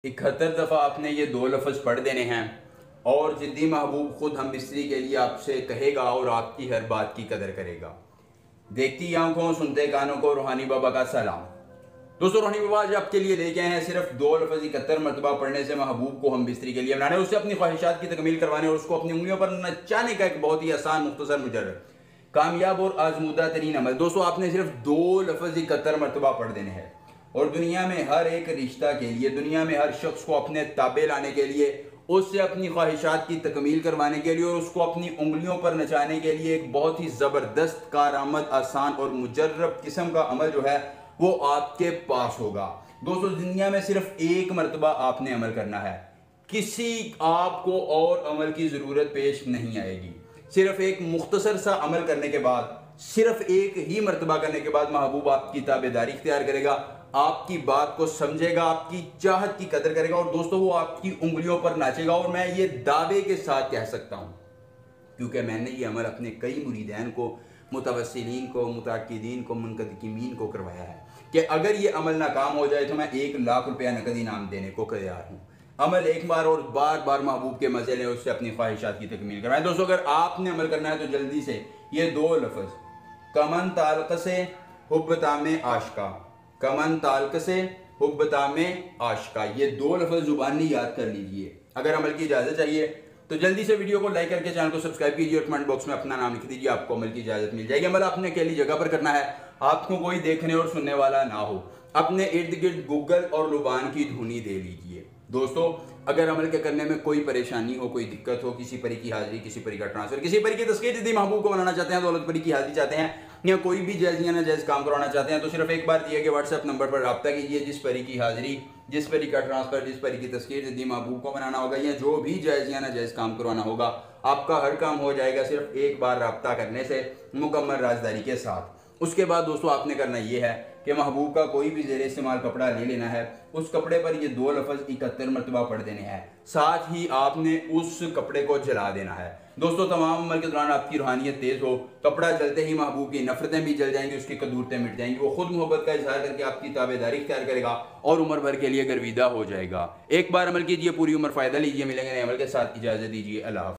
71 दफ़ा आपने ये दो लफ्ज़ पढ़ देने हैं और जिद्दी महबूब खुद हम बिस्तरी के लिए आपसे कहेगा और आपकी हर बात की कदर करेगा। देखती आंखों सुनते कानों को रूहानी बाबा का सलाम। दोस्तों, रूहानी बाबा आज आपके लिए लेके आए हैं सिर्फ दो लफ्ज़ 71 मरतबा पढ़ने से महबूब को हम बिस्तरी के लिए बनाने, उससे अपनी ख्वाहिशात की तकमील करवाने और उसको अपनी उंगलियों पर नचाने का एक बहुत ही आसान मुख्तसर मुजर्रब कामयाब और आजमूदा तरीन अमल। दोस्तों, आपने सिर्फ दो लफ्ज़ 71 मरतबा पढ़ देने हैं और दुनिया में हर एक रिश्ता के लिए, दुनिया में हर शख्स को अपने ताबे लाने के लिए, उससे अपनी ख्वाहिशात की तकमील करवाने के लिए और उसको अपनी उंगलियों पर नचाने के लिए एक बहुत ही ज़बरदस्त, कारआमद, आसान और मुजर्रब किस्म का अमल जो है वो आपके पास होगा। दोस्तों, दुनिया में सिर्फ एक मरतबा आपने अमल करना है, किसी आपको और अमल की ज़रूरत पेश नहीं आएगी। सिर्फ एक मुख्तसर सा अमल करने के बाद, सिर्फ एक ही मरतबा करने के बाद महबूब आपकी ताबेदारी इख्तियार करेगा, आपकी बात को समझेगा, आपकी चाहत की कदर करेगा और दोस्तों वो आपकी उंगलियों पर नाचेगा। और मैं ये दावे के साथ कह सकता हूँ, क्योंकि मैंने ये अमल अपने कई मुरीदैन को, मुतवस्सिलीन को, मुताकिदीन को, मुनकदकीमीन को करवाया है कि अगर ये अमल नाकाम हो जाए तो मैं 1 लाख रुपया नकद इनाम देने को तैयार हूँ। अमल एक बार और बार बार महबूब के मजे लें, उससे अपनी ख्वाहिशात की तकमील करवाएं। दोस्तों, अगर आपने अमल करना है तो जल्दी से ये दो लफ्ज़ कमन ताल्क से हुब्बता में आशका, कमन ताल्क से हुब्बता में आशका, ये दो लफ्ज़ जुबानी याद कर लीजिए। अगर अमल की इजाज़त चाहिए तो जल्दी से वीडियो को लाइक करके चैनल को सब्सक्राइब कीजिए और कमेंट बॉक्स में अपना नाम लिख दीजिए, आपको अमल की इजाज़त मिल जाएगी। अमल आपने अकेली जगह पर करना है, आपको कोई देखने और सुनने वाला ना हो। अपने इर्द गिर्द गूगल और लुबान की धुनी दे लीजिए। दोस्तों, अगर अमल के करने में कोई परेशानी हो, कोई दिक्कत हो, किसी परी की हाजिरी, किसी परी का ट्रांसफर, किसी परी की तस्कीर जिद्दी महबूब को बनाना चाहते हैं, दौलत परी की हाजिरी चाहते हैं या कोई भी जायज़ या नाजायज़ काम करवाना चाहते हैं तो सिर्फ एक बार दिए गए व्हाट्सएप नंबर पर रब्ता कीजिए। जिस परी की हाजिरी, जिस परी का ट्रांसफर, जिस परी की तस्कीर जिद्दी महबूब को बनाना होगा या जो भी जायज़ या नाजायज़ काम करवाना होगा, आपका हर काम हो जाएगा सिर्फ एक बार रब्ता करने से, मुकम्मल राजदारी के साथ। उसके बाद दोस्तों आपने करना यह है कि महबूब का कोई भी ज़ेरे इस्तेमाल कपड़ा ले लेना है, उस कपड़े पर ये दो लफ्ज़ 71 मरतबा पढ़ देने हैं, साथ ही आपने उस कपड़े को जला देना है। दोस्तों, तमाम अमल के दौरान आपकी रूहानियत तेज़ हो, कपड़ा जलते ही महबूब की नफरतें भी जल जाएंगी, उसकी कदूरतें मिट जाएंगी, वो खुद मोहब्बत का इजहार करके आपकी ताबेदारी इख्तियार करेगा और उम्र भर के लिए गर्विदा हो जाएगा। एक बार अमल कीजिए, पूरी उम्र फ़ायदा लीजिए। मिलेंगे नए अमल के साथ, इजाज़त दीजिए। अल्लाह।